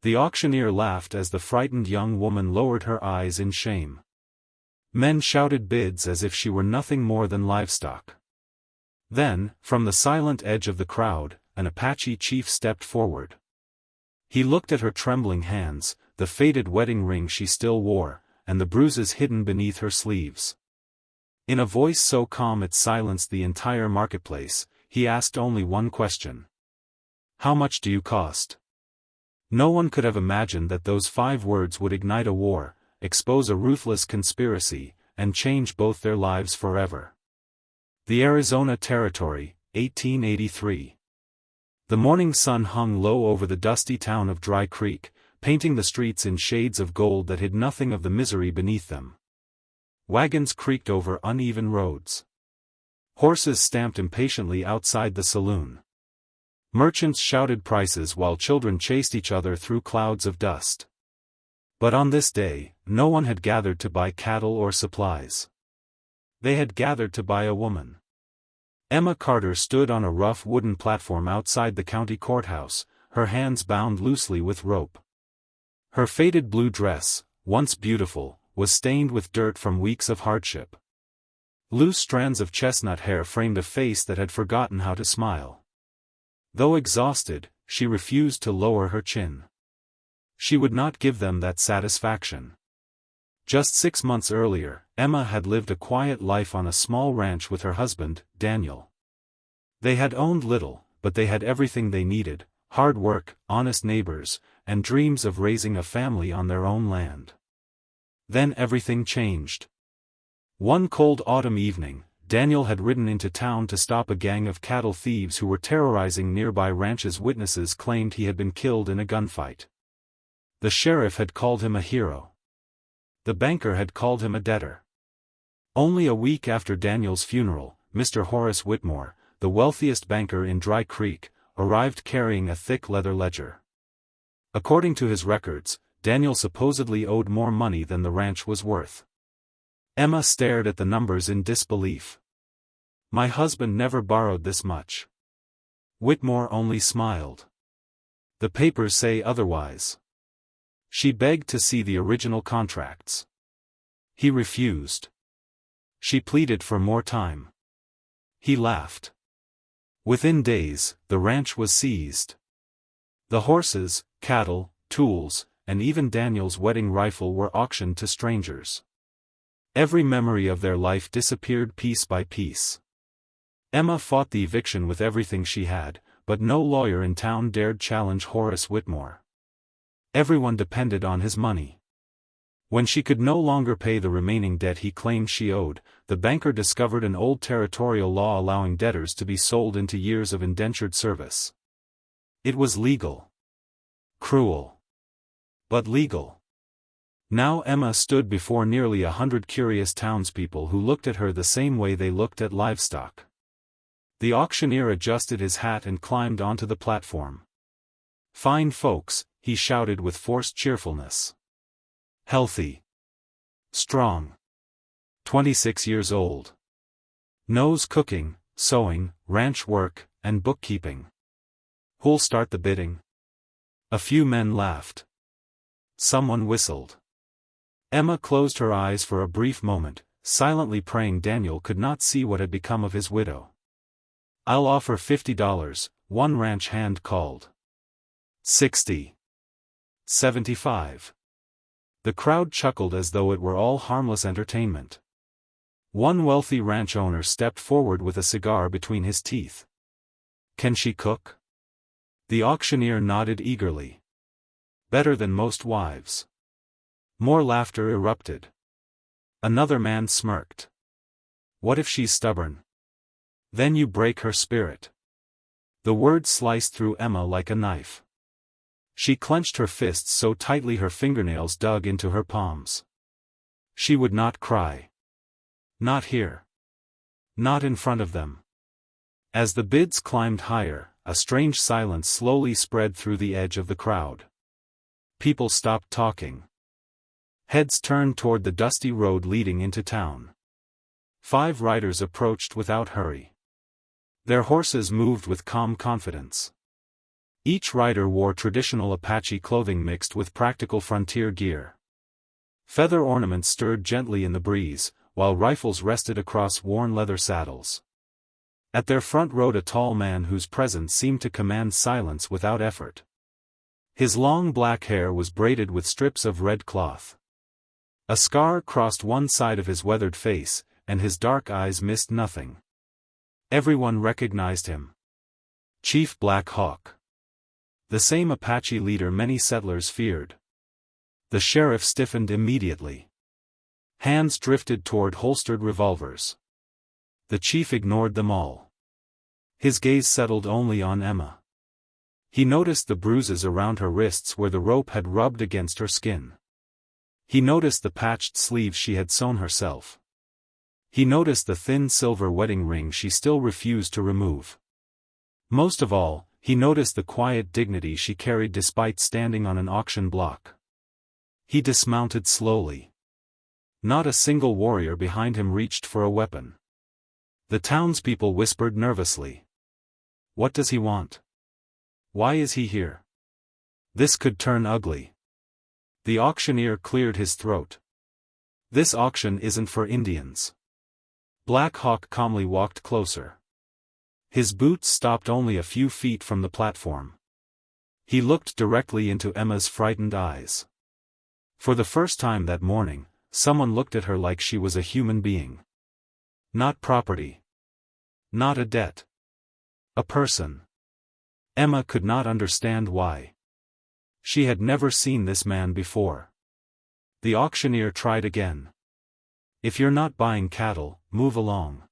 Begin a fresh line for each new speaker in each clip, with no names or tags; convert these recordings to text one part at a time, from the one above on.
The auctioneer laughed as the frightened young woman lowered her eyes in shame. Men shouted bids as if she were nothing more than livestock. Then, from the silent edge of the crowd, an Apache chief stepped forward. He looked at her trembling hands, the faded wedding ring she still wore, and the bruises hidden beneath her sleeves. In a voice so calm it silenced the entire marketplace, he asked only one question. "How much do you cost?" No one could have imagined that those 5 words would ignite a war, expose a ruthless conspiracy, and change both their lives forever. The Arizona Territory, 1883. The morning sun hung low over the dusty town of Dry Creek, painting the streets in shades of gold that hid nothing of the misery beneath them. Wagons creaked over uneven roads. Horses stamped impatiently outside the saloon. Merchants shouted prices while children chased each other through clouds of dust. But on this day, no one had gathered to buy cattle or supplies. They had gathered to buy a woman. Emma Carter stood on a rough wooden platform outside the county courthouse, her hands bound loosely with rope. Her faded blue dress, once beautiful, was stained with dirt from weeks of hardship. Loose strands of chestnut hair framed a face that had forgotten how to smile. Though exhausted, she refused to lower her chin. She would not give them that satisfaction. Just 6 months earlier, Emma had lived a quiet life on a small ranch with her husband, Daniel. They had owned little, but they had everything they needed: hard work, honest neighbors, and dreams of raising a family on their own land. Then everything changed. One cold autumn evening, Daniel had ridden into town to stop a gang of cattle thieves who were terrorizing nearby ranches. Witnesses claimed he had been killed in a gunfight. The sheriff had called him a hero. The banker had called him a debtor. Only a week after Daniel's funeral, Mr. Horace Whitmore, the wealthiest banker in Dry Creek, arrived carrying a thick leather ledger. According to his records, Daniel supposedly owed more money than the ranch was worth. Emma stared at the numbers in disbelief. "My husband never borrowed this much." Whitmore only smiled. "The papers say otherwise." She begged to see the original contracts. He refused. She pleaded for more time. He laughed. Within days, the ranch was seized. The horses, cattle, tools, and even Daniel's wedding rifle were auctioned to strangers. Every memory of their life disappeared piece by piece. Emma fought the eviction with everything she had, but no lawyer in town dared challenge Horace Whitmore. Everyone depended on his money. When she could no longer pay the remaining debt he claimed she owed, the banker discovered an old territorial law allowing debtors to be sold into years of indentured service. It was legal. Cruel. But legal. Now Emma stood before nearly 100 curious townspeople who looked at her the same way they looked at livestock. The auctioneer adjusted his hat and climbed onto the platform. "Fine folks," he shouted with forced cheerfulness. "Healthy. Strong. 26 years old. Knows cooking, sewing, ranch work, and bookkeeping. Who'll start the bidding?" A few men laughed. Someone whistled. Emma closed her eyes for a brief moment, silently praying Daniel could not see what had become of his widow. "I'll offer $50, one ranch hand called. 60. 75. The crowd chuckled as though it were all harmless entertainment. One wealthy ranch owner stepped forward with a cigar between his teeth. "Can she cook?" The auctioneer nodded eagerly. "Better than most wives." More laughter erupted. Another man smirked. "What if she's stubborn?" "Then you break her spirit." The word sliced through Emma like a knife. She clenched her fists so tightly her fingernails dug into her palms. She would not cry. Not here. Not in front of them. As the bids climbed higher, a strange silence slowly spread through the edge of the crowd. People stopped talking. Heads turned toward the dusty road leading into town. 5 riders approached without hurry. Their horses moved with calm confidence. Each rider wore traditional Apache clothing mixed with practical frontier gear. Feather ornaments stirred gently in the breeze, while rifles rested across worn leather saddles. At their front rode a tall man whose presence seemed to command silence without effort. His long black hair was braided with strips of red cloth. A scar crossed one side of his weathered face, and his dark eyes missed nothing. Everyone recognized him. Chief Black Hawk. The same Apache leader many settlers feared. The sheriff stiffened immediately. Hands drifted toward holstered revolvers. The chief ignored them all. His gaze settled only on Emma. He noticed the bruises around her wrists where the rope had rubbed against her skin. He noticed the patched sleeves she had sewn herself. He noticed the thin silver wedding ring she still refused to remove. Most of all, he noticed the quiet dignity she carried despite standing on an auction block. He dismounted slowly. Not a single warrior behind him reached for a weapon. The townspeople whispered nervously. What does he want? Why is he here? This could turn ugly. The auctioneer cleared his throat. This auction isn't for Indians. Black Hawk calmly walked closer. His boots stopped only a few feet from the platform. He looked directly into Emma's frightened eyes. For the first time that morning, someone looked at her like she was a human being. Not property. Not a debt. A person. Emma could not understand why. She had never seen this man before. The auctioneer tried again. If you're not buying cattle, move along.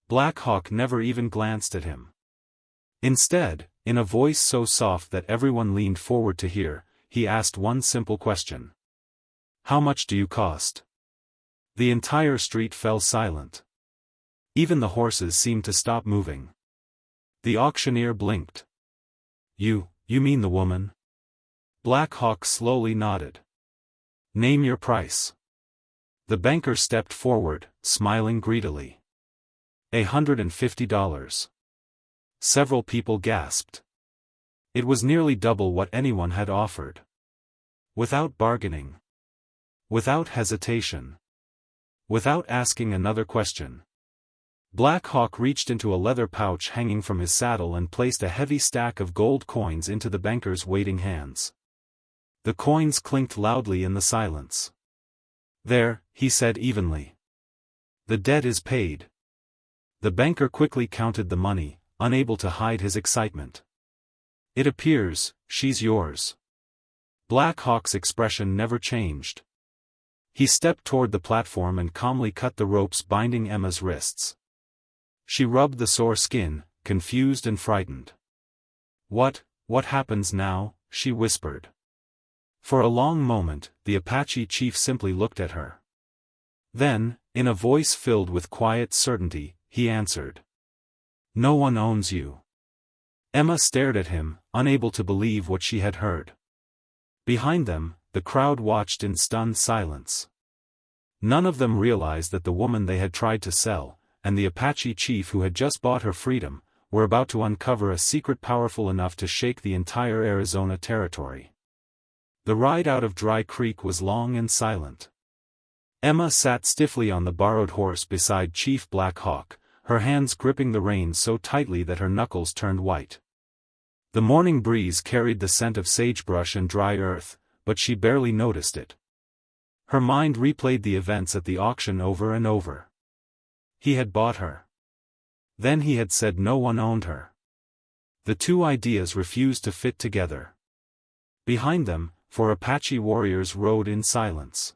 Black Hawk never even glanced at him. Instead, in a voice so soft that everyone leaned forward to hear, he asked one simple question. How much do you cost? The entire street fell silent. Even the horses seemed to stop moving. The auctioneer blinked. You mean the woman? Black Hawk slowly nodded. Name your price. The banker stepped forward, smiling greedily. $150. Several people gasped. It was nearly double what anyone had offered. Without bargaining. Without hesitation. Without asking another question. Black Hawk reached into a leather pouch hanging from his saddle and placed a heavy stack of gold coins into the banker's waiting hands. The coins clinked loudly in the silence. There, he said evenly. The debt is paid. The banker quickly counted the money, unable to hide his excitement. It appears, she's yours. Black Hawk's expression never changed. He stepped toward the platform and calmly cut the ropes binding Emma's wrists. She rubbed the sore skin, confused and frightened. What happens now?" she whispered. For a long moment, the Apache chief simply looked at her. Then, in a voice filled with quiet certainty, he answered. "No one owns you." Emma stared at him, unable to believe what she had heard. Behind them, the crowd watched in stunned silence. None of them realized that the woman they had tried to sell, and the Apache chief who had just bought her freedom, were about to uncover a secret powerful enough to shake the entire Arizona territory. The ride out of Dry Creek was long and silent. Emma sat stiffly on the borrowed horse beside Chief Black Hawk, her hands gripping the reins so tightly that her knuckles turned white. The morning breeze carried the scent of sagebrush and dry earth, but she barely noticed it. Her mind replayed the events at the auction over and over. He had bought her. Then he had said no one owned her. The two ideas refused to fit together. Behind them, 4 Apache warriors rode in silence.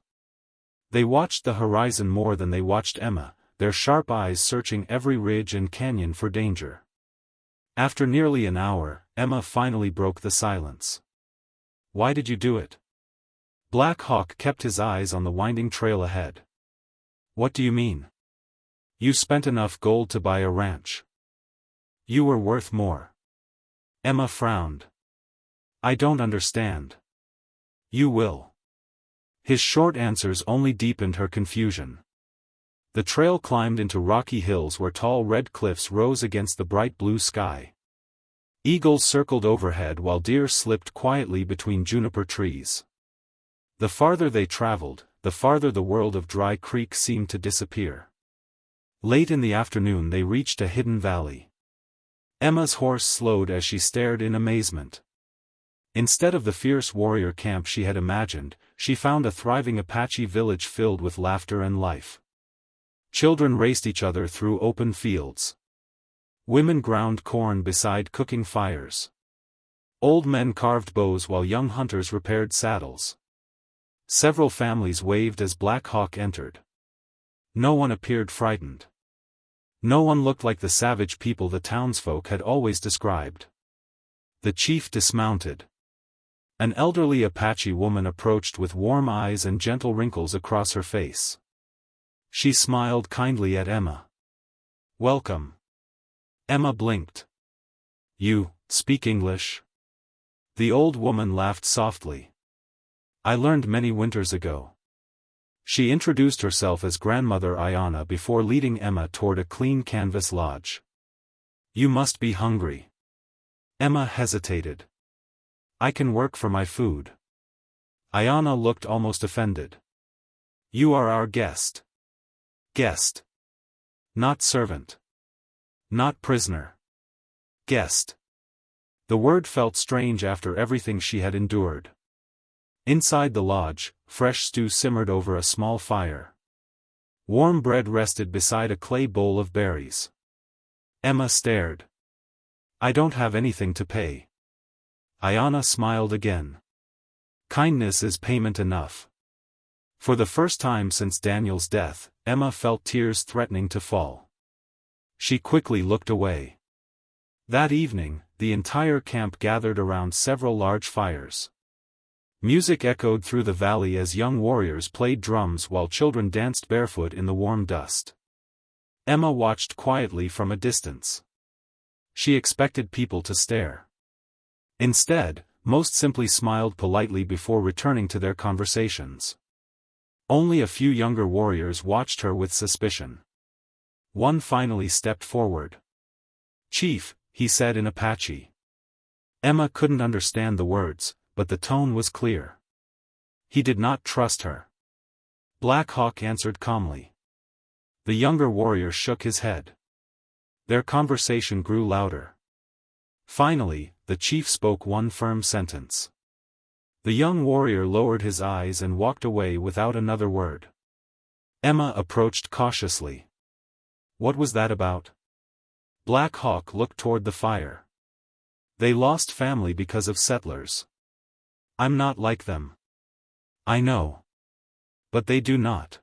They watched the horizon more than they watched Emma, their sharp eyes searching every ridge and canyon for danger. After nearly an hour, Emma finally broke the silence. "Why did you do it?" Black Hawk kept his eyes on the winding trail ahead. "What do you mean?" "You spent enough gold to buy a ranch. You were worth more." Emma frowned. "I don't understand." "You will." His short answers only deepened her confusion. The trail climbed into rocky hills where tall red cliffs rose against the bright blue sky. Eagles circled overhead while deer slipped quietly between juniper trees. The farther they traveled, the farther the world of Dry Creek seemed to disappear. Late in the afternoon they reached a hidden valley. Emma's horse slowed as she stared in amazement. Instead of the fierce warrior camp she had imagined, she found a thriving Apache village filled with laughter and life. Children raced each other through open fields. Women ground corn beside cooking fires. Old men carved bows while young hunters repaired saddles. Several families waved as Black Hawk entered. No one appeared frightened. No one looked like the savage people the townsfolk had always described. The chief dismounted. An elderly Apache woman approached with warm eyes and gentle wrinkles across her face. She smiled kindly at Emma. "Welcome." Emma blinked. "You speak English?" The old woman laughed softly. "I learned many winters ago." She introduced herself as Grandmother Ayana before leading Emma toward a clean canvas lodge. "You must be hungry." Emma hesitated. "I can work for my food." Ayana looked almost offended. "You are our guest." "Guest. Not servant. Not prisoner. Guest." The word felt strange after everything she had endured. Inside the lodge, fresh stew simmered over a small fire. Warm bread rested beside a clay bowl of berries. Emma stared. "I don't have anything to pay." Ayana smiled again. "Kindness is payment enough." For the first time since Daniel's death, Emma felt tears threatening to fall. She quickly looked away. That evening, the entire camp gathered around several large fires. Music echoed through the valley as young warriors played drums while children danced barefoot in the warm dust. Emma watched quietly from a distance. She expected people to stare. Instead, most simply smiled politely before returning to their conversations. Only a few younger warriors watched her with suspicion. One finally stepped forward. "Chief," he said in Apache. Emma couldn't understand the words, but the tone was clear. He did not trust her. Black Hawk answered calmly. The younger warrior shook his head. Their conversation grew louder. Finally, the chief spoke one firm sentence. The young warrior lowered his eyes and walked away without another word. Emma approached cautiously. "What was that about?" Black Hawk looked toward the fire. "They lost family because of settlers. I'm not like them." "I know. But they do not."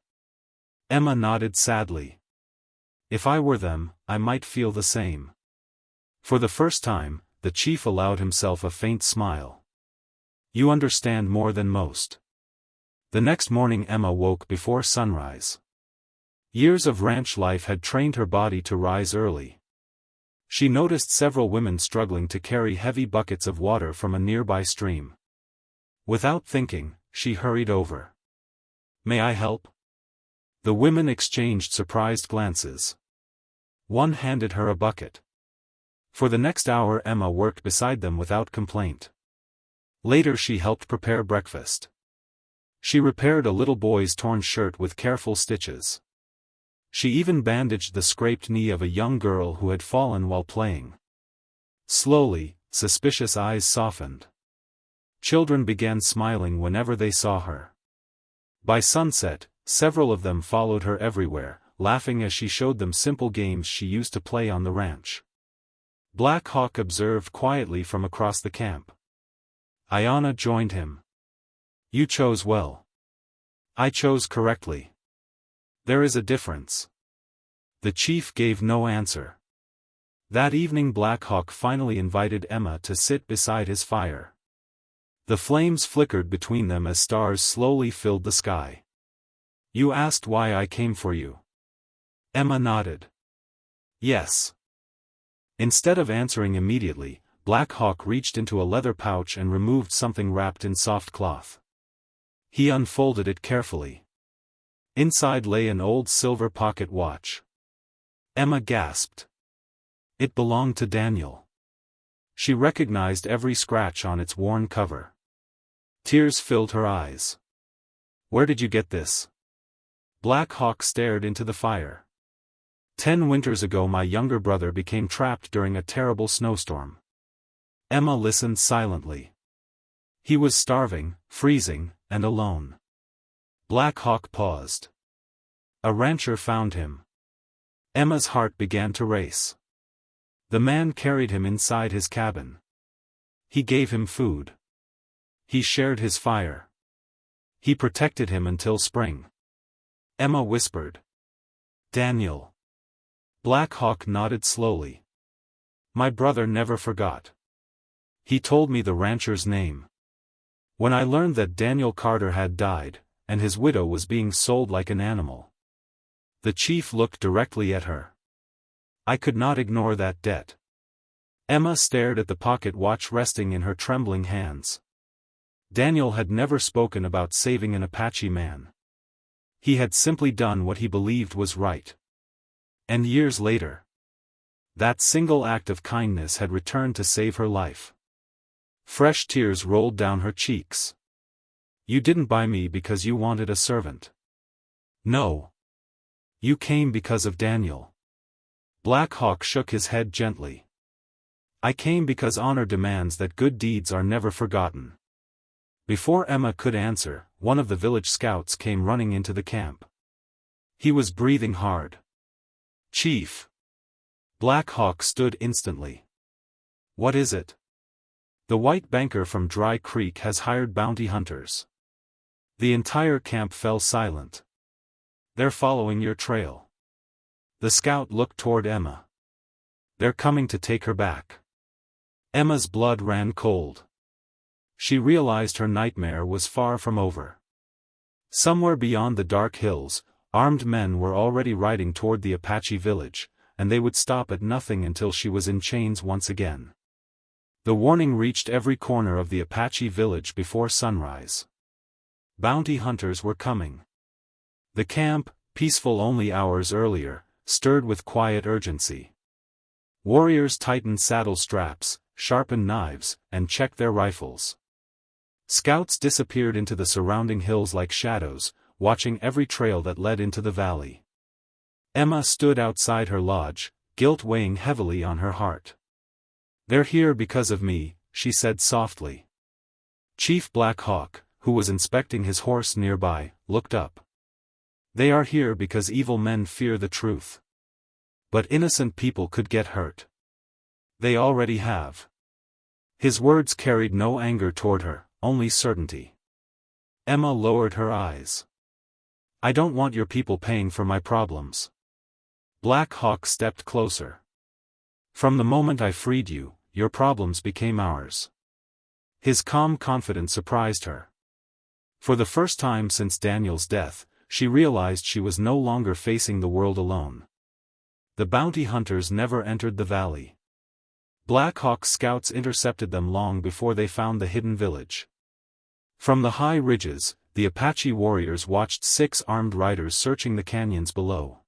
Emma nodded sadly. "If I were them, I might feel the same." For the first time, the chief allowed himself a faint smile. "You understand more than most." The next morning Emma woke before sunrise. Years of ranch life had trained her body to rise early. She noticed several women struggling to carry heavy buckets of water from a nearby stream. Without thinking, she hurried over. "May I help?" The women exchanged surprised glances. One handed her a bucket. For the next hour Emma worked beside them without complaint. Later she helped prepare breakfast. She repaired a little boy's torn shirt with careful stitches. She even bandaged the scraped knee of a young girl who had fallen while playing. Slowly, suspicious eyes softened. Children began smiling whenever they saw her. By sunset, several of them followed her everywhere, laughing as she showed them simple games she used to play on the ranch. Black Hawk observed quietly from across the camp. Ayana joined him. "You chose well." "I chose correctly." "There is a difference." The chief gave no answer. That evening Black Hawk finally invited Emma to sit beside his fire. The flames flickered between them as stars slowly filled the sky. "You asked why I came for you." Emma nodded. "Yes." Instead of answering immediately, Black Hawk reached into a leather pouch and removed something wrapped in soft cloth. He unfolded it carefully. Inside lay an old silver pocket watch. Emma gasped. It belonged to Daniel. She recognized every scratch on its worn cover. Tears filled her eyes. "Where did you get this?" Black Hawk stared into the fire. 10 winters ago my younger brother became trapped during a terrible snowstorm. Emma listened silently. He was starving, freezing, and alone. Black Hawk paused. A rancher found him. Emma's heart began to race. The man carried him inside his cabin. He gave him food. He shared his fire. He protected him until spring. Emma whispered. "Daniel." Black Hawk nodded slowly. "My brother never forgot. He told me the rancher's name. When I learned that Daniel Carter had died, and his widow was being sold like an animal." The chief looked directly at her. "I could not ignore that debt." Emma stared at the pocket watch resting in her trembling hands. Daniel had never spoken about saving an Apache man. He had simply done what he believed was right. And years later, that single act of kindness had returned to save her life. Fresh tears rolled down her cheeks. "You didn't buy me because you wanted a servant. No. You came because of Daniel." Black Hawk shook his head gently. "I came because honor demands that good deeds are never forgotten." Before Emma could answer, one of the village scouts came running into the camp. He was breathing hard. "Chief." Black Hawk stood instantly. "What is it?" "The white banker from Dry Creek has hired bounty hunters." The entire camp fell silent. "They're following your trail." The scout looked toward Emma. "They're coming to take her back." Emma's blood ran cold. She realized her nightmare was far from over. Somewhere beyond the dark hills, armed men were already riding toward the Apache village, and they would stop at nothing until she was in chains once again. The warning reached every corner of the Apache village before sunrise. Bounty hunters were coming. The camp, peaceful only hours earlier, stirred with quiet urgency. Warriors tightened saddle straps, sharpened knives, and checked their rifles. Scouts disappeared into the surrounding hills like shadows, watching every trail that led into the valley. Emma stood outside her lodge, guilt weighing heavily on her heart. "They're here because of me," she said softly. Chief Black Hawk, who was inspecting his horse nearby, looked up. "They are here because evil men fear the truth. But innocent people could get hurt. They already have." His words carried no anger toward her, only certainty. Emma lowered her eyes. "I don't want your people paying for my problems." Black Hawk stepped closer. "From the moment I freed you, your problems became ours." His calm confidence surprised her. For the first time since Daniel's death, she realized she was no longer facing the world alone. The bounty hunters never entered the valley. Black Hawk's scouts intercepted them long before they found the hidden village. From the high ridges, the Apache warriors watched 6 armed riders searching the canyons below.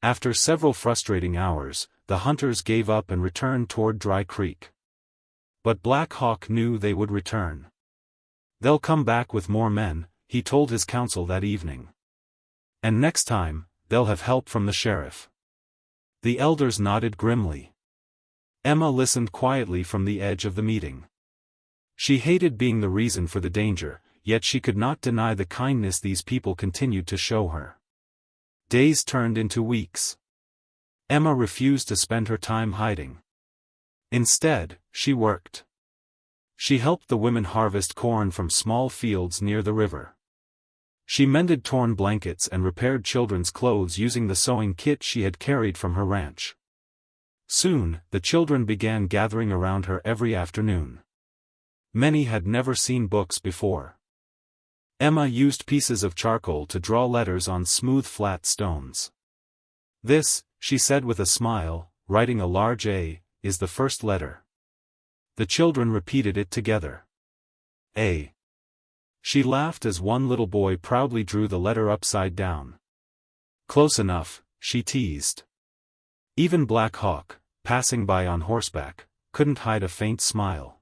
After several frustrating hours, the hunters gave up and returned toward Dry Creek. But Black Hawk knew they would return. "They'll come back with more men," he told his council that evening. "And next time, they'll have help from the sheriff." The elders nodded grimly. Emma listened quietly from the edge of the meeting. She hated being the reason for the danger, yet she could not deny the kindness these people continued to show her. Days turned into weeks. Emma refused to spend her time hiding. Instead, she worked. She helped the women harvest corn from small fields near the river. She mended torn blankets and repaired children's clothes using the sewing kit she had carried from her ranch. Soon, the children began gathering around her every afternoon. Many had never seen books before. Emma used pieces of charcoal to draw letters on smooth flat stones. "This," she said with a smile, writing a large A, "is the first letter." The children repeated it together. "A." She laughed as one little boy proudly drew the letter upside down. "Close enough," she teased. Even Black Hawk, passing by on horseback, couldn't hide a faint smile.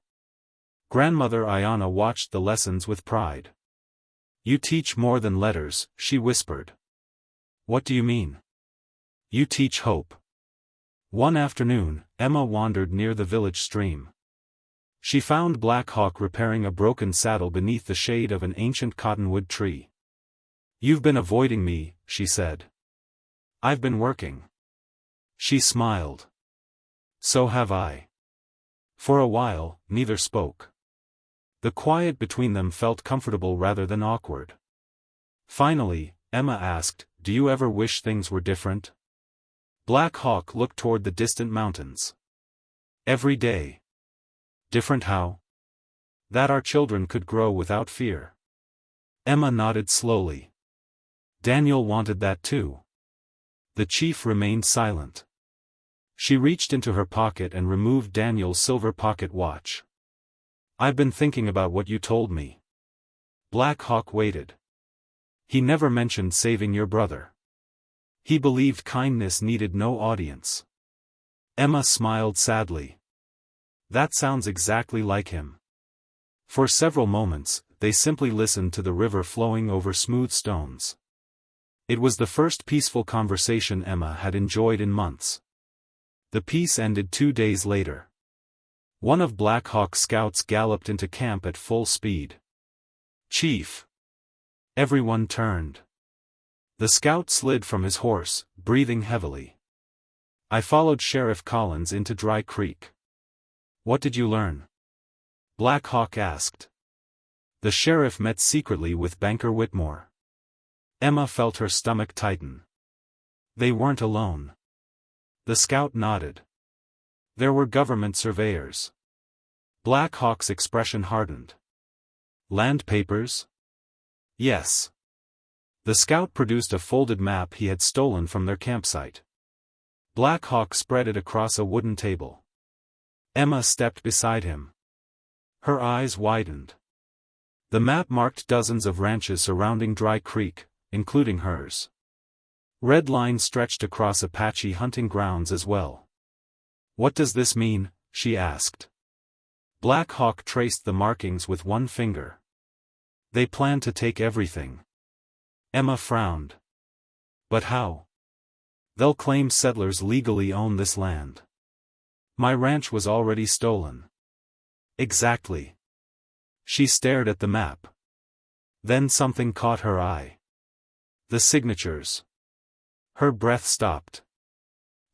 Grandmother Ayana watched the lessons with pride. "You teach more than letters," she whispered. "What do you mean?" "You teach hope." One afternoon, Emma wandered near the village stream. She found Black Hawk repairing a broken saddle beneath the shade of an ancient cottonwood tree. "You've been avoiding me," she said. "I've been working." She smiled. "So have I." For a while, neither spoke. The quiet between them felt comfortable rather than awkward. Finally, Emma asked, "Do you ever wish things were different?" Black Hawk looked toward the distant mountains. "Every day." "Different how?" "That our children could grow without fear." Emma nodded slowly. Daniel wanted that too. The chief remained silent. She reached into her pocket and removed Daniel's silver pocket watch. "I've been thinking about what you told me." Black Hawk waited. "He never mentioned saving your brother. He believed kindness needed no audience." Emma smiled sadly. "That sounds exactly like him." For several moments, they simply listened to the river flowing over smooth stones. It was the first peaceful conversation Emma had enjoyed in months. The peace ended 2 days later. One of Black Hawk's scouts galloped into camp at full speed. "Chief!" Everyone turned. The scout slid from his horse, breathing heavily. "I followed Sheriff Collins into Dry Creek." "What did you learn?" Black Hawk asked. "The sheriff met secretly with Banker Whitmore." Emma felt her stomach tighten. They weren't alone. The scout nodded. There were government surveyors. Black Hawk's expression hardened. "Land papers?" "Yes." The scout produced a folded map he had stolen from their campsite. Black Hawk spread it across a wooden table. Emma stepped beside him. Her eyes widened. The map marked dozens of ranches surrounding Dry Creek, including hers. Red lines stretched across Apache hunting grounds as well. "What does this mean?" she asked. Black Hawk traced the markings with one finger. "They plan to take everything." Emma frowned. "But how?" "They'll claim settlers legally own this land." "My ranch was already stolen." "Exactly." She stared at the map. Then something caught her eye. The signatures. Her breath stopped.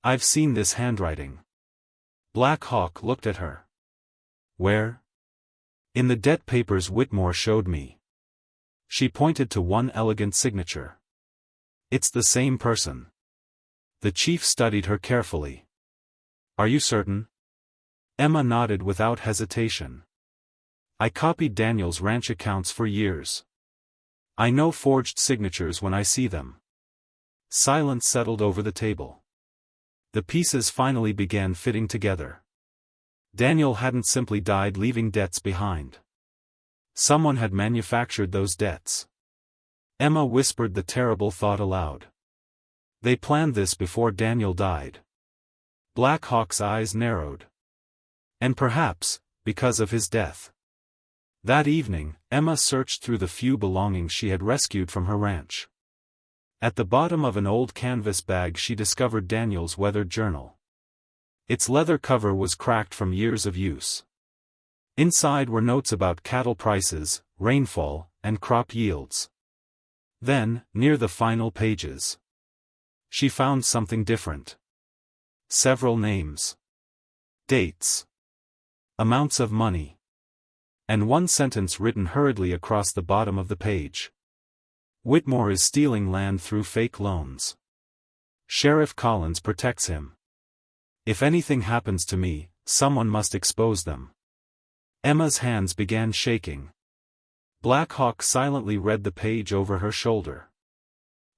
"I've seen this handwriting." Black Hawk looked at her. "Where?" "In the debt papers Whitmore showed me." She pointed to one elegant signature. "It's the same person." The chief studied her carefully. "Are you certain?" Emma nodded without hesitation. "I copied Daniel's ranch accounts for years. I know forged signatures when I see them." Silence settled over the table. The pieces finally began fitting together. Daniel hadn't simply died leaving debts behind. Someone had manufactured those debts. Emma whispered the terrible thought aloud. They planned this before Daniel died. Black Hawk's eyes narrowed. And perhaps, because of his death. That evening, Emma searched through the few belongings she had rescued from her ranch. At the bottom of an old canvas bag she discovered Daniel's weathered journal. Its leather cover was cracked from years of use. Inside were notes about cattle prices, rainfall, and crop yields. Then, near the final pages, she found something different. Several names. Dates. Amounts of money. And one sentence written hurriedly across the bottom of the page. Whitmore is stealing land through fake loans. Sheriff Collins protects him. If anything happens to me, someone must expose them. Emma's hands began shaking. Black Hawk silently read the page over her shoulder.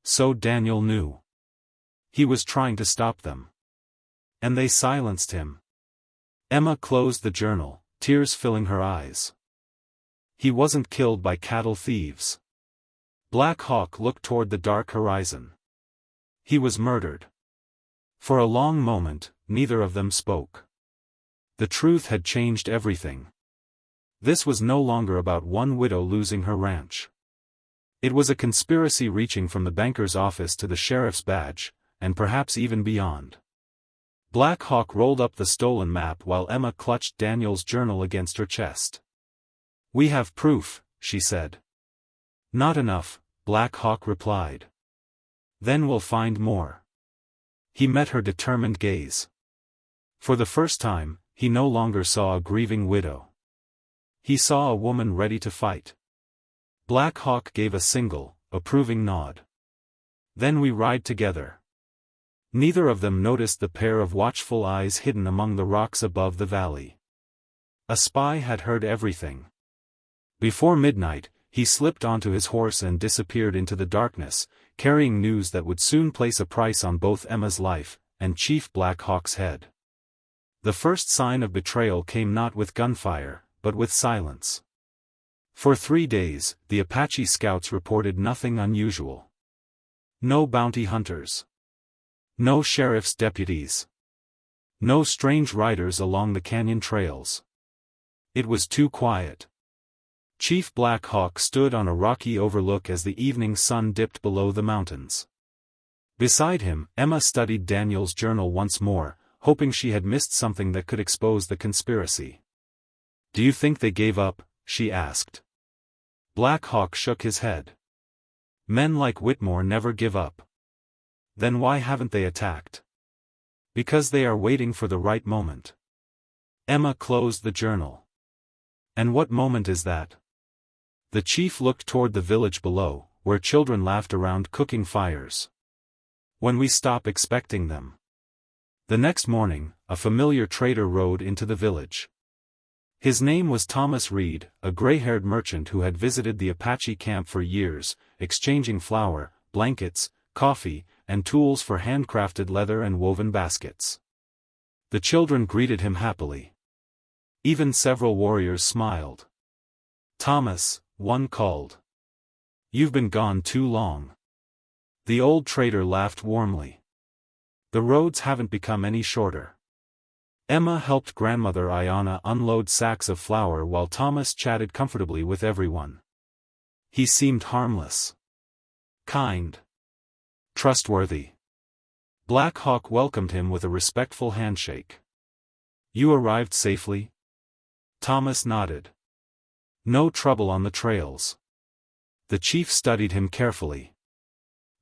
So Daniel knew. He was trying to stop them. And they silenced him. Emma closed the journal, tears filling her eyes. He wasn't killed by cattle thieves. Black Hawk looked toward the dark horizon. He was murdered. For a long moment, neither of them spoke. The truth had changed everything. This was no longer about one widow losing her ranch. It was a conspiracy reaching from the banker's office to the sheriff's badge, and perhaps even beyond. Black Hawk rolled up the stolen map while Emma clutched Daniel's journal against her chest. "We have proof," she said. "Not enough," Black Hawk replied. "Then we'll find more." He met her determined gaze. For the first time, he no longer saw a grieving widow. He saw a woman ready to fight. Black Hawk gave a single, approving nod. "Then we ride together." Neither of them noticed the pair of watchful eyes hidden among the rocks above the valley. A spy had heard everything. Before midnight, he slipped onto his horse and disappeared into the darkness, carrying news that would soon place a price on both Emma's life and Chief Black Hawk's head. The first sign of betrayal came not with gunfire, but with silence. For 3 days, the Apache scouts reported nothing unusual. No bounty hunters. No sheriff's deputies. No strange riders along the canyon trails. It was too quiet. Chief Black Hawk stood on a rocky overlook as the evening sun dipped below the mountains. Beside him, Emma studied Daniel's journal once more, hoping she had missed something that could expose the conspiracy. "Do you think they gave up?" she asked. Black Hawk shook his head. "Men like Whitmore never give up." "Then why haven't they attacked?" "Because they are waiting for the right moment." Emma closed the journal. "And what moment is that?" The chief looked toward the village below, where children laughed around cooking fires. "When we stop expecting them." The next morning, a familiar trader rode into the village. His name was Thomas Reed, a gray-haired merchant who had visited the Apache camp for years, exchanging flour, blankets, coffee, and tools for handcrafted leather and woven baskets. The children greeted him happily. Even several warriors smiled. "Thomas," one called. "You've been gone too long." The old trader laughed warmly. "The roads haven't become any shorter." Emma helped grandmother Ayana unload sacks of flour while Thomas chatted comfortably with everyone. He seemed harmless. Kind. Trustworthy. Black Hawk welcomed him with a respectful handshake. "You arrived safely?" Thomas nodded. "No trouble on the trails?" The chief studied him carefully.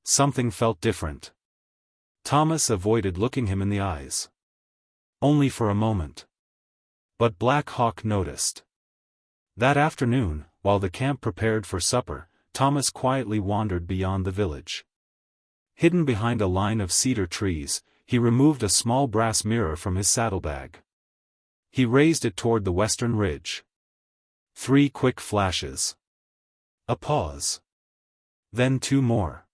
Something felt different. Thomas avoided looking him in the eyes. Only for a moment. But Black Hawk noticed. That afternoon, while the camp prepared for supper, Thomas quietly wandered beyond the village. Hidden behind a line of cedar trees, he removed a small brass mirror from his saddlebag. He raised it toward the western ridge. 3 quick flashes. A pause. Then 2 more.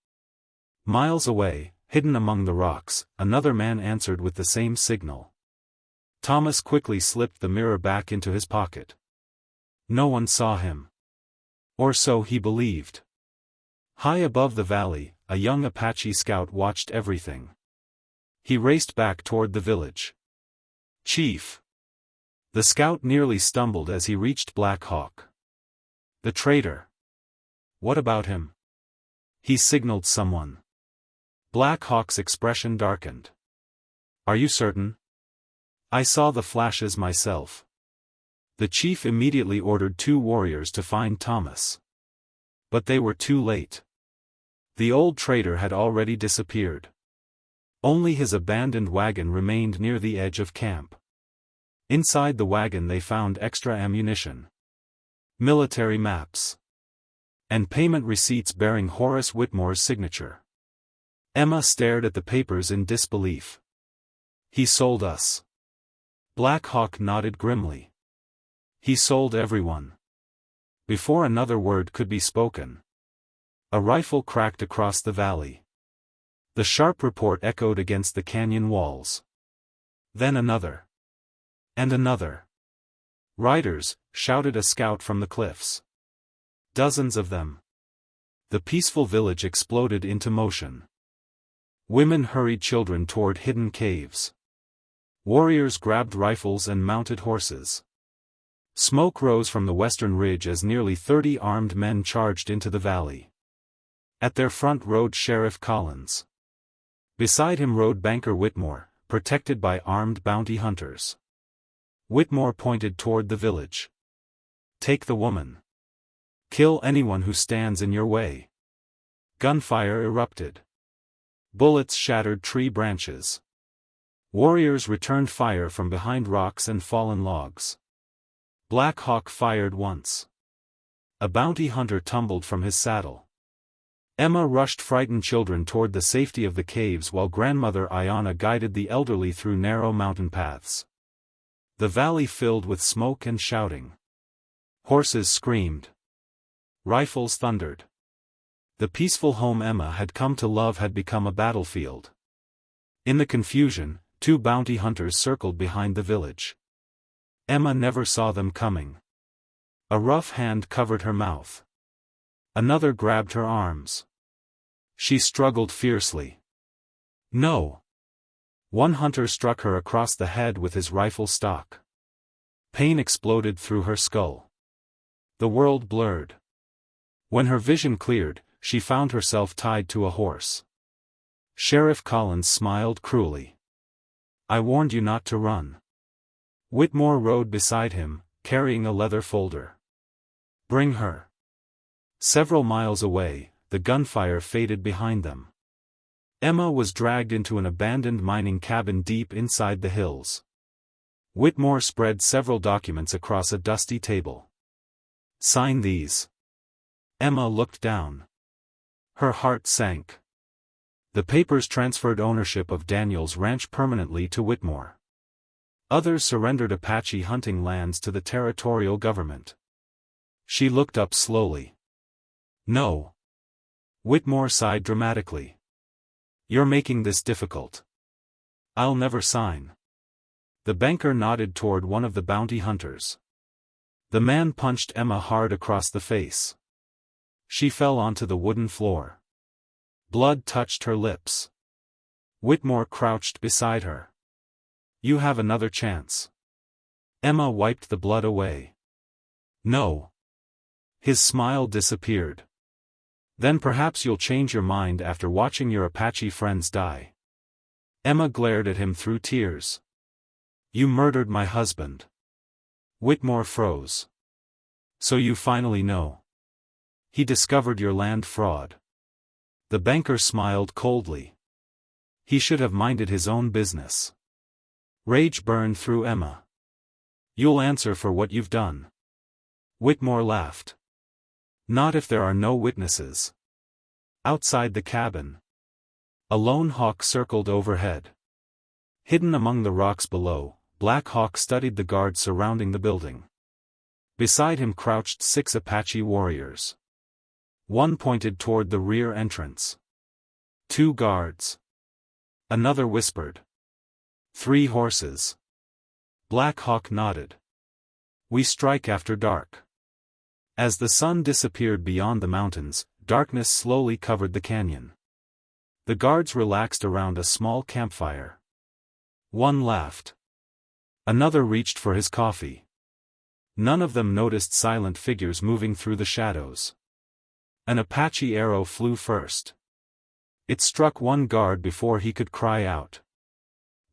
Miles away, hidden among the rocks, another man answered with the same signal. Thomas quickly slipped the mirror back into his pocket. No one saw him. Or so he believed. High above the valley, a young Apache scout watched everything. He raced back toward the village. "Chief!" The scout nearly stumbled as he reached Black Hawk. "The traitor." "What about him?" "He signaled someone." Black Hawk's expression darkened. "Are you certain?" "I saw the flashes myself." The chief immediately ordered 2 warriors to find Thomas. But they were too late. The old traitor had already disappeared. Only his abandoned wagon remained near the edge of camp. Inside the wagon they found extra ammunition, military maps, and payment receipts bearing Horace Whitmore's signature. Emma stared at the papers in disbelief. "He sold us." Black Hawk nodded grimly. "He sold everyone." Before another word could be spoken, a rifle cracked across the valley. The sharp report echoed against the canyon walls. Then another. And another. "Riders," shouted a scout from the cliffs. Dozens of them. The peaceful village exploded into motion. Women hurried children toward hidden caves. Warriors grabbed rifles and mounted horses. Smoke rose from the western ridge as nearly 30 armed men charged into the valley. At their front rode Sheriff Collins. Beside him rode Banker Whitmore, protected by armed bounty hunters. Whitmore pointed toward the village. "Take the woman. Kill anyone who stands in your way." Gunfire erupted. Bullets shattered tree branches. Warriors returned fire from behind rocks and fallen logs. Black Hawk fired once. A bounty hunter tumbled from his saddle. Emma rushed frightened children toward the safety of the caves while grandmother Ayanna guided the elderly through narrow mountain paths. The valley filled with smoke and shouting. Horses screamed. Rifles thundered. The peaceful home Emma had come to love had become a battlefield. In the confusion, 2 bounty hunters circled behind the village. Emma never saw them coming. A rough hand covered her mouth. Another grabbed her arms. She struggled fiercely. "No!" One hunter struck her across the head with his rifle stock. Pain exploded through her skull. The world blurred. When her vision cleared, she found herself tied to a horse. Sheriff Collins smiled cruelly. "I warned you not to run." Whitmore rode beside him, carrying a leather folder. "Bring her." Several miles away, the gunfire faded behind them. Emma was dragged into an abandoned mining cabin deep inside the hills. Whitmore spread several documents across a dusty table. "Sign these." Emma looked down. Her heart sank. The papers transferred ownership of Daniel's ranch permanently to Whitmore. Others surrendered Apache hunting lands to the territorial government. She looked up slowly. "No." Whitmore sighed dramatically. "You're making this difficult. I'll never sign." The banker nodded toward one of the bounty hunters. The man punched Emma hard across the face. She fell onto the wooden floor. Blood touched her lips. Whitmore crouched beside her. "You have another chance." Emma wiped the blood away. "No." His smile disappeared. "Then perhaps you'll change your mind after watching your Apache friends die." Emma glared at him through tears. "You murdered my husband." Whitmore froze. "So you finally know. He discovered your land fraud." The banker smiled coldly. He should have minded his own business. Rage burned through Emma. "You'll answer for what you've done." Whitmore laughed. "Not if there are no witnesses." Outside the cabin, a lone hawk circled overhead. Hidden among the rocks below, Black Hawk studied the guards surrounding the building. Beside him crouched 6 Apache warriors. One pointed toward the rear entrance. 2 guards. Another whispered. 3 horses. Black Hawk nodded. "We strike after dark." As the sun disappeared beyond the mountains, darkness slowly covered the canyon. The guards relaxed around a small campfire. One laughed. Another reached for his coffee. None of them noticed silent figures moving through the shadows. An Apache arrow flew first. It struck one guard before he could cry out.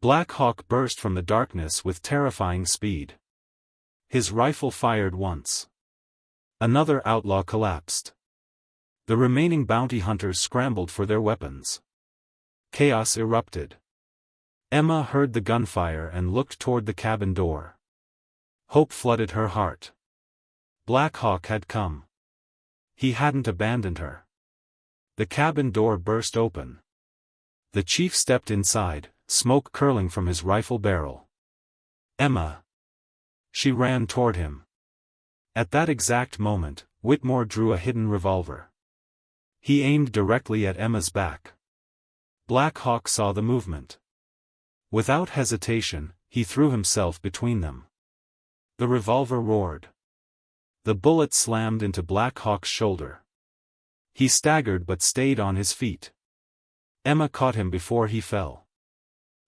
Black Hawk burst from the darkness with terrifying speed. His rifle fired once. Another outlaw collapsed. The remaining bounty hunters scrambled for their weapons. Chaos erupted. Emma heard the gunfire and looked toward the cabin door. Hope flooded her heart. Black Hawk had come. He hadn't abandoned her. The cabin door burst open. The chief stepped inside, smoke curling from his rifle barrel. "Emma!" She ran toward him. At that exact moment, Whitmore drew a hidden revolver. He aimed directly at Emma's back. Black Hawk saw the movement. Without hesitation, he threw himself between them. The revolver roared. The bullet slammed into Black Hawk's shoulder. He staggered but stayed on his feet. Emma caught him before he fell.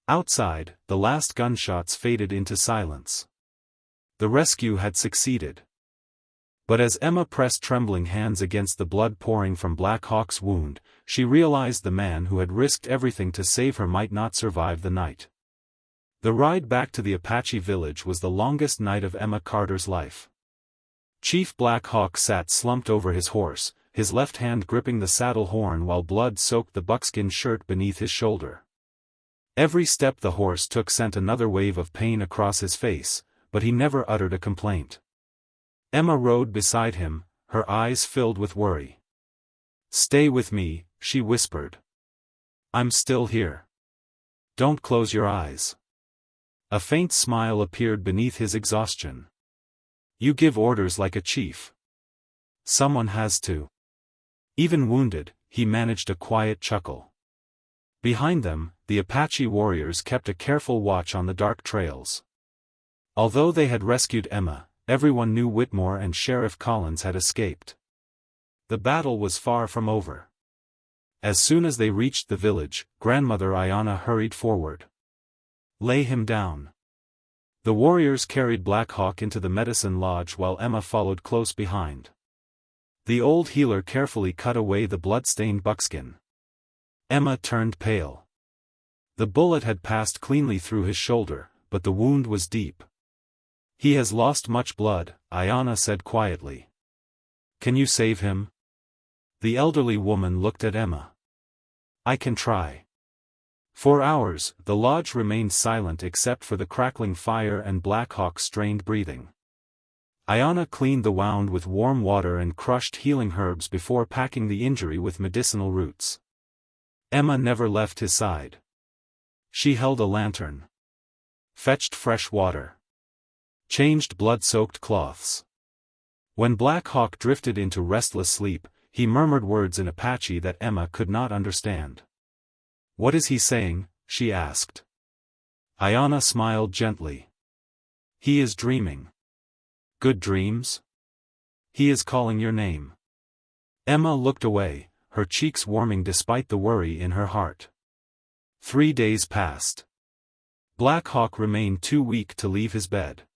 Outside, the last gunshots faded into silence. The rescue had succeeded. But as Emma pressed trembling hands against the blood pouring from Black Hawk's wound, she realized the man who had risked everything to save her might not survive the night. The ride back to the Apache village was the longest night of Emma Carter's life. Chief Black Hawk sat slumped over his horse, his left hand gripping the saddle horn while blood soaked the buckskin shirt beneath his shoulder. Every step the horse took sent another wave of pain across his face, but he never uttered a complaint. Emma rode beside him, her eyes filled with worry. "Stay with me," she whispered. "I'm still here. Don't close your eyes." A faint smile appeared beneath his exhaustion. "You give orders like a chief. Someone has to." Even wounded, he managed a quiet chuckle. Behind them, the Apache warriors kept a careful watch on the dark trails. Although they had rescued Emma, everyone knew Whitmore and Sheriff Collins had escaped. The battle was far from over. As soon as they reached the village, Grandmother Ayanna hurried forward. "Lay him down." The warriors carried Black Hawk into the medicine lodge while Emma followed close behind. The old healer carefully cut away the blood-stained buckskin. Emma turned pale. The bullet had passed cleanly through his shoulder, but the wound was deep. "He has lost much blood," Ayanna said quietly. "Can you save him?" The elderly woman looked at Emma. "I can try." For hours, the lodge remained silent except for the crackling fire and Black Hawk's strained breathing. Ayanna cleaned the wound with warm water and crushed healing herbs before packing the injury with medicinal roots. Emma never left his side. She held a lantern, fetched fresh water, changed blood-soaked cloths. When Black Hawk drifted into restless sleep, he murmured words in Apache that Emma could not understand. "What is he saying?" she asked. Ayanna smiled gently. "He is dreaming. Good dreams? He is calling your name." Emma looked away, her cheeks warming despite the worry in her heart. 3 days passed. Black Hawk remained too weak to leave his bed.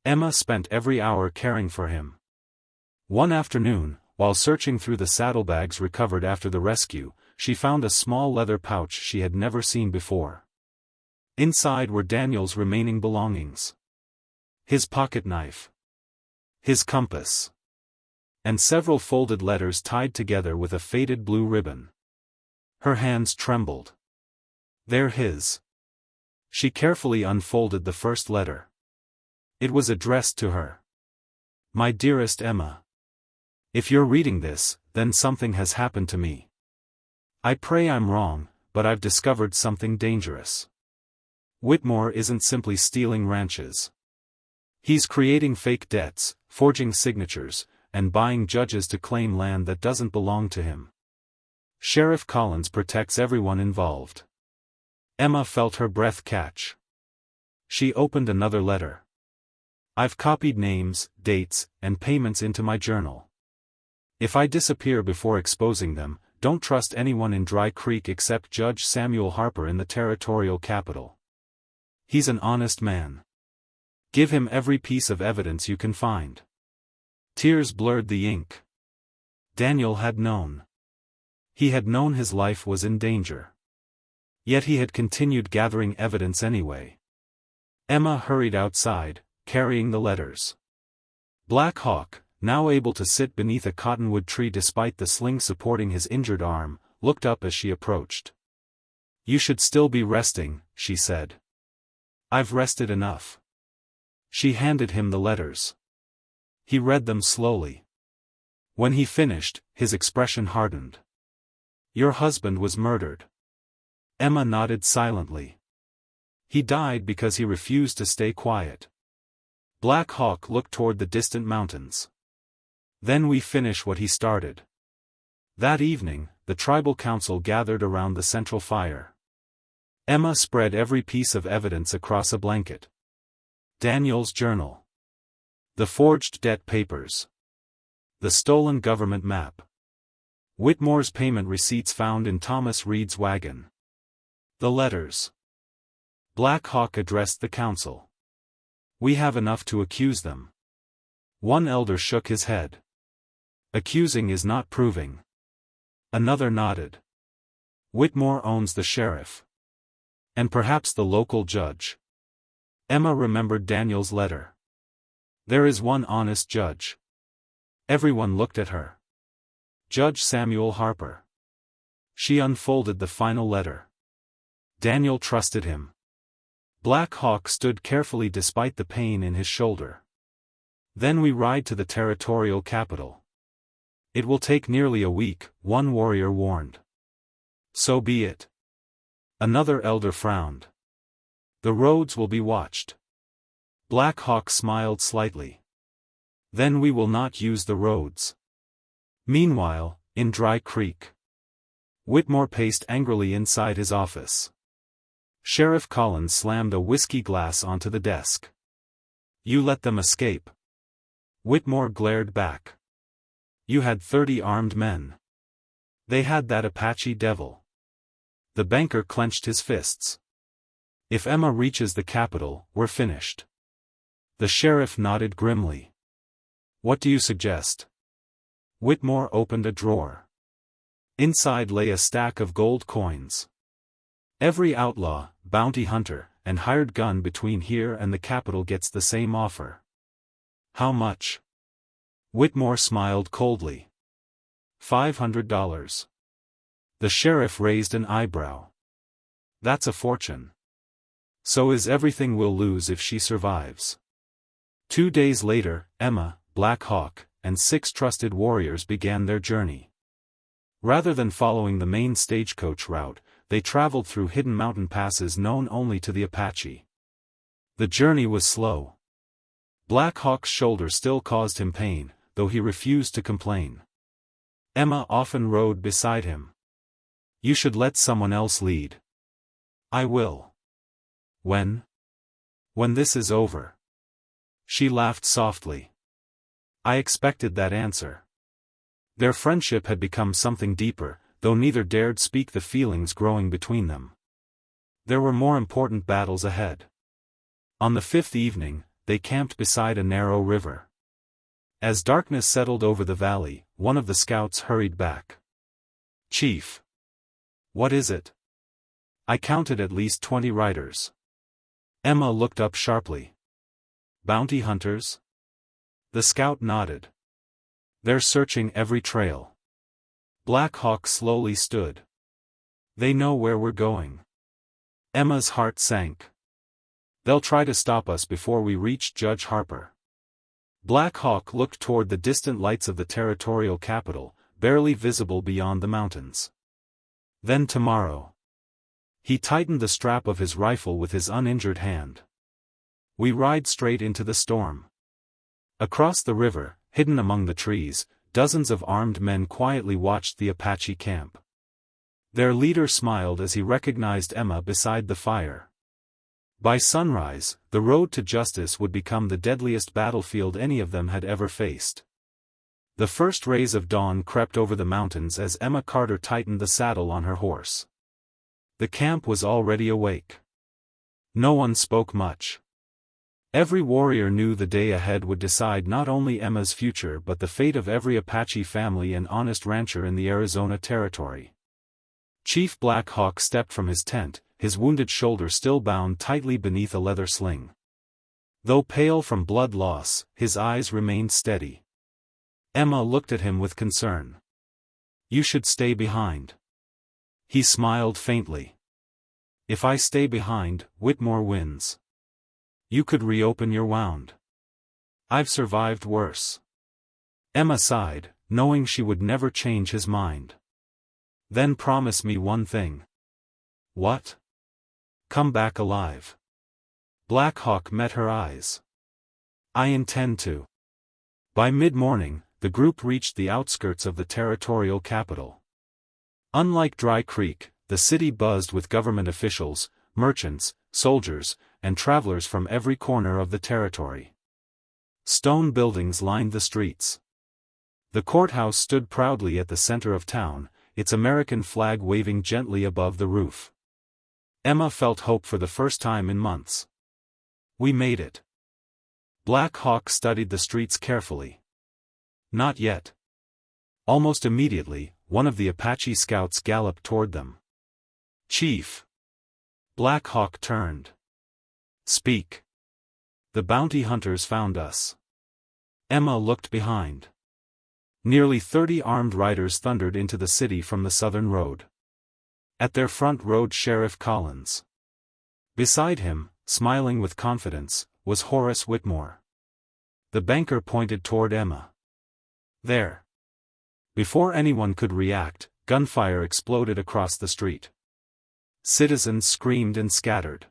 Emma spent every hour caring for him. One afternoon, while searching through the saddlebags recovered after the rescue, she found a small leather pouch she had never seen before. Inside were Daniel's remaining belongings. His pocket knife, his compass, and several folded letters tied together with a faded blue ribbon. Her hands trembled. "They're his." She carefully unfolded the first letter. It was addressed to her. "My dearest Emma. If you're reading this, then something has happened to me. I pray I'm wrong, but I've discovered something dangerous. Whitmore isn't simply stealing ranches. He's creating fake debts, forging signatures, and buying judges to claim land that doesn't belong to him. Sheriff Collins protects everyone involved." Emma felt her breath catch. She opened another letter. "I've copied names, dates, and payments into my journal. If I disappear before exposing them, don't trust anyone in Dry Creek except Judge Samuel Harper in the territorial capital. He's an honest man. Give him every piece of evidence you can find." Tears blurred the ink. Daniel had known. He had known his life was in danger. Yet he had continued gathering evidence anyway. Emma hurried outside, carrying the letters. Black Hawk, now able to sit beneath a cottonwood tree despite the sling supporting his injured arm, looked up as she approached. "You should still be resting," she said. "I've rested enough." She handed him the letters. He read them slowly. When he finished, his expression hardened. "Your husband was murdered." Emma nodded silently. "He died because he refused to stay quiet." Black Hawk looked toward the distant mountains. "Then we finish what he started." That evening, the tribal council gathered around the central fire. Emma spread every piece of evidence across a blanket. Daniel's journal, the forged debt papers, the stolen government map, Whitmore's payment receipts found in Thomas Reed's wagon, the letters. Black Hawk addressed the council. We have enough to accuse them. One elder shook his head. Accusing is not proving. Another nodded. Whitmore owns the sheriff. And perhaps the local judge. Emma remembered Daniel's letter. There is one honest judge. Everyone looked at her. Judge Samuel Harper. She unfolded the final letter. Daniel trusted him. Black Hawk stood carefully despite the pain in his shoulder. Then we ride to the territorial capital. It will take nearly a week, one warrior warned. So be it. Another elder frowned. The roads will be watched. Black Hawk smiled slightly. Then we will not use the roads. Meanwhile, in Dry Creek. Whitmore paced angrily inside his office. Sheriff Collins slammed a whiskey glass onto the desk. You let them escape. Whitmore glared back. You had 30 armed men. They had that Apache devil. The banker clenched his fists. If Emma reaches the capital, we're finished. The sheriff nodded grimly. What do you suggest? Whitmore opened a drawer. Inside lay a stack of gold coins. Every outlaw, bounty hunter, and hired gun between here and the capital gets the same offer. How much? Whitmore smiled coldly. $500. The sheriff raised an eyebrow. That's a fortune. So is everything we'll lose if she survives. 2 days later, Emma, Black Hawk, and 6 trusted warriors began their journey. Rather than following the main stagecoach route, they traveled through hidden mountain passes known only to the Apache. The journey was slow. Black Hawk's shoulder still caused him pain, though he refused to complain. Emma often rode beside him. You should let someone else lead. I will. When? When this is over. She laughed softly. I expected that answer. Their friendship had become something deeper, though neither dared speak the feelings growing between them. There were more important battles ahead. On the 5th evening, they camped beside a narrow river. As darkness settled over the valley, one of the scouts hurried back. Chief. What is it? I counted at least 20 riders. Emma looked up sharply. Bounty hunters? The scout nodded. They're searching every trail. Black Hawk slowly stood. They know where we're going. Emma's heart sank. They'll try to stop us before we reach Judge Harper. Black Hawk looked toward the distant lights of the territorial capital, barely visible beyond the mountains. Then tomorrow. He tightened the strap of his rifle with his uninjured hand. We ride straight into the storm. Across the river, hidden among the trees, dozens of armed men quietly watched the Apache camp. Their leader smiled as he recognized Emma beside the fire. By sunrise, the road to justice would become the deadliest battlefield any of them had ever faced. The first rays of dawn crept over the mountains as Emma Carter tightened the saddle on her horse. The camp was already awake. No one spoke much. Every warrior knew the day ahead would decide not only Emma's future but the fate of every Apache family and honest rancher in the Arizona Territory. Chief Black Hawk stepped from his tent, his wounded shoulder still bound tightly beneath a leather sling. Though pale from blood loss, his eyes remained steady. Emma looked at him with concern. You should stay behind. He smiled faintly. If I stay behind, Whitmore wins. You could reopen your wound. I've survived worse. Emma sighed, knowing she would never change his mind. Then promise me one thing. What? Come back alive. Black Hawk met her eyes. I intend to. By mid-morning, the group reached the outskirts of the territorial capital. Unlike Dry Creek, the city buzzed with government officials, merchants, soldiers, and travelers from every corner of the territory. Stone buildings lined the streets. The courthouse stood proudly at the center of town, its American flag waving gently above the roof. Emma felt hope for the first time in months. We made it. Black Hawk studied the streets carefully. Not yet. Almost immediately, one of the Apache scouts galloped toward them. Chief. Black Hawk turned. Speak. The bounty hunters found us. Emma looked behind. Nearly 30 armed riders thundered into the city from the southern road. At their front rode Sheriff Collins. Beside him, smiling with confidence, was Horace Whitmore. The banker pointed toward Emma. There. Before anyone could react, gunfire exploded across the street. Citizens screamed and scattered.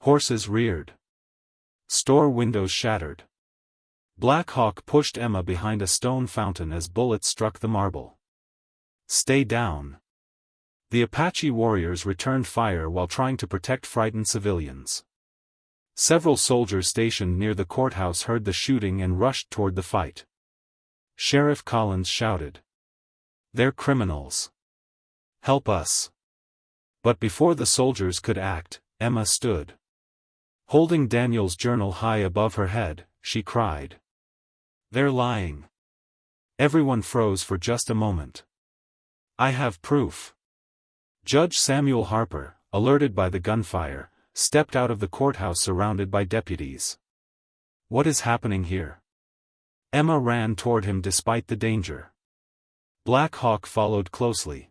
Horses reared. Store windows shattered. Black Hawk pushed Emma behind a stone fountain as bullets struck the marble. Stay down. The Apache warriors returned fire while trying to protect frightened civilians. Several soldiers stationed near the courthouse heard the shooting and rushed toward the fight. Sheriff Collins shouted. They're criminals. Help us. But before the soldiers could act, Emma stood. Holding Daniel's journal high above her head, she cried. They're lying. Everyone froze for just a moment. I have proof. Judge Samuel Harper, alerted by the gunfire, stepped out of the courthouse surrounded by deputies. What is happening here? Emma ran toward him despite the danger. Black Hawk followed closely.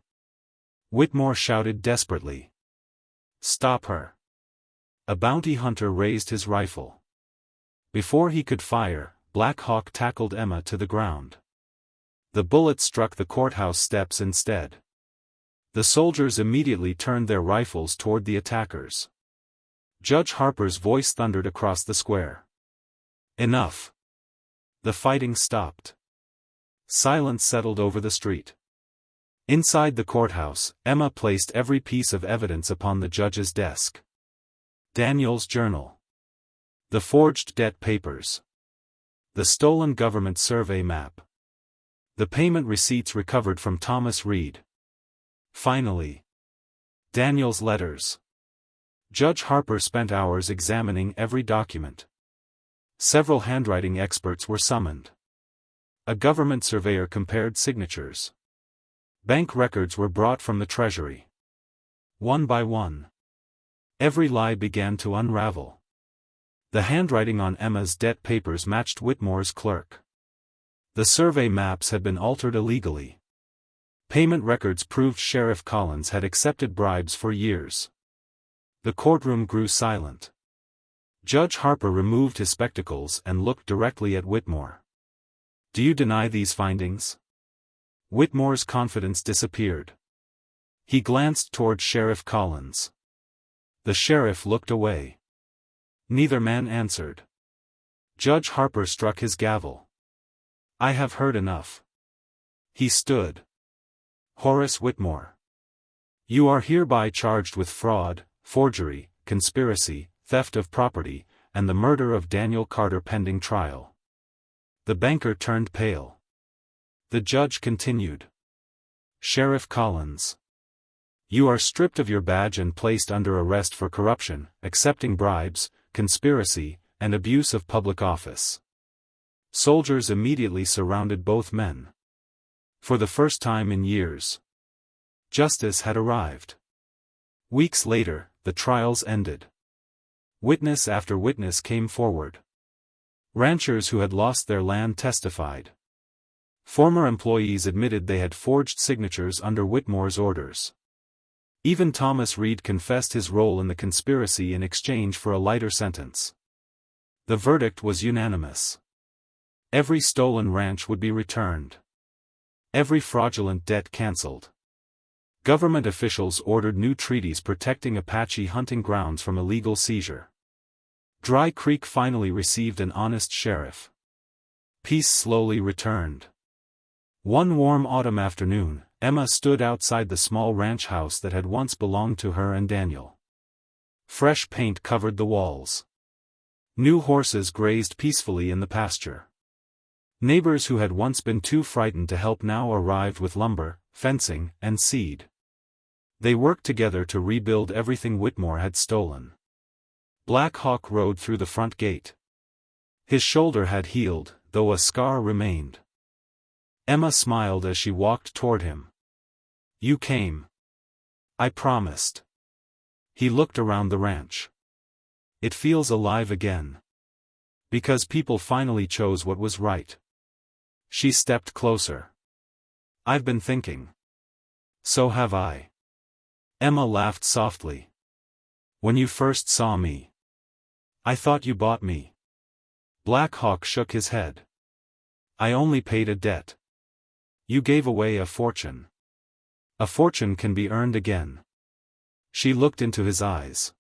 Whitmore shouted desperately. Stop her. A bounty hunter raised his rifle. Before he could fire, Black Hawk tackled Emma to the ground. The bullet struck the courthouse steps instead. The soldiers immediately turned their rifles toward the attackers. Judge Harper's voice thundered across the square. Enough. The fighting stopped. Silence settled over the street. Inside the courthouse, Emma placed every piece of evidence upon the judge's desk. Daniel's journal. The forged debt papers. The stolen government survey map. The payment receipts recovered from Thomas Reed. Finally, Daniel's letters. Judge Harper spent hours examining every document. Several handwriting experts were summoned. A government surveyor compared signatures. Bank records were brought from the treasury. One by one, every lie began to unravel. The handwriting on Emma's debt papers matched Whitmore's clerk. The survey maps had been altered illegally. Payment records proved Sheriff Collins had accepted bribes for years. The courtroom grew silent. Judge Harper removed his spectacles and looked directly at Whitmore. Do you deny these findings? Whitmore's confidence disappeared. He glanced toward Sheriff Collins. The sheriff looked away. Neither man answered. Judge Harper struck his gavel. I have heard enough. He stood. Horace Whitmore. You are hereby charged with fraud, forgery, conspiracy, theft of property, and the murder of Daniel Carter pending trial. The banker turned pale. The judge continued. Sheriff Collins. You are stripped of your badge and placed under arrest for corruption, accepting bribes, conspiracy, and abuse of public office. Soldiers immediately surrounded both men. For the first time in years, justice had arrived. Weeks later, the trials ended. Witness after witness came forward. Ranchers who had lost their land testified. Former employees admitted they had forged signatures under Whitmore's orders. Even Thomas Reed confessed his role in the conspiracy in exchange for a lighter sentence. The verdict was unanimous. Every stolen ranch would be returned. Every fraudulent debt cancelled. Government officials ordered new treaties protecting Apache hunting grounds from illegal seizure. Dry Creek finally received an honest sheriff. Peace slowly returned. One warm autumn afternoon, Emma stood outside the small ranch house that had once belonged to her and Daniel. Fresh paint covered the walls. New horses grazed peacefully in the pasture. Neighbors who had once been too frightened to help now arrived with lumber, fencing, and seed. They worked together to rebuild everything Whitmore had stolen. Black Hawk rode through the front gate. His shoulder had healed, though a scar remained. Emma smiled as she walked toward him. "You came. I promised." He looked around the ranch. "It feels alive again. Because people finally chose what was right." She stepped closer. "I've been thinking." "So have I." Emma laughed softly. "When you first saw me, I thought you bought me." Black Hawk shook his head. "I only paid a debt. You gave away a fortune. A fortune can be earned again." She looked into his eyes.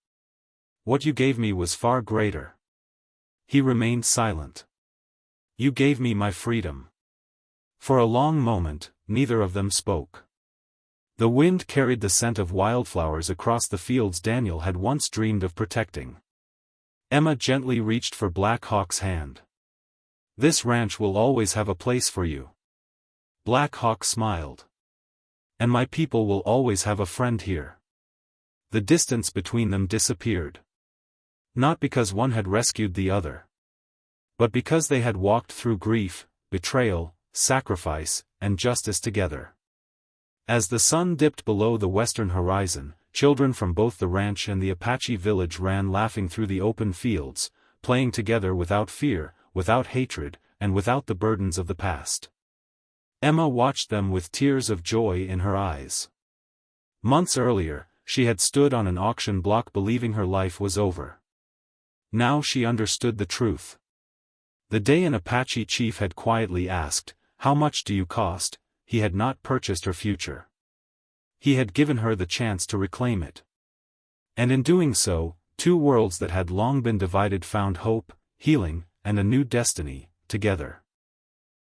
"What you gave me was far greater." He remained silent. "You gave me my freedom." For a long moment, neither of them spoke. The wind carried the scent of wildflowers across the fields Daniel had once dreamed of protecting. Emma gently reached for Black Hawk's hand. "This ranch will always have a place for you." Black Hawk smiled. "And my people will always have a friend here." The distance between them disappeared. Not because one had rescued the other, but because they had walked through grief, betrayal, sacrifice, and justice together. As the sun dipped below the western horizon, children from both the ranch and the Apache village ran laughing through the open fields, playing together without fear, without hatred, and without the burdens of the past. Emma watched them with tears of joy in her eyes. Months earlier, she had stood on an auction block believing her life was over. Now she understood the truth. The day an Apache chief had quietly asked, "How much do you cost?" he had not purchased her future. He had given her the chance to reclaim it. And in doing so, two worlds that had long been divided found hope, healing, and a new destiny, together.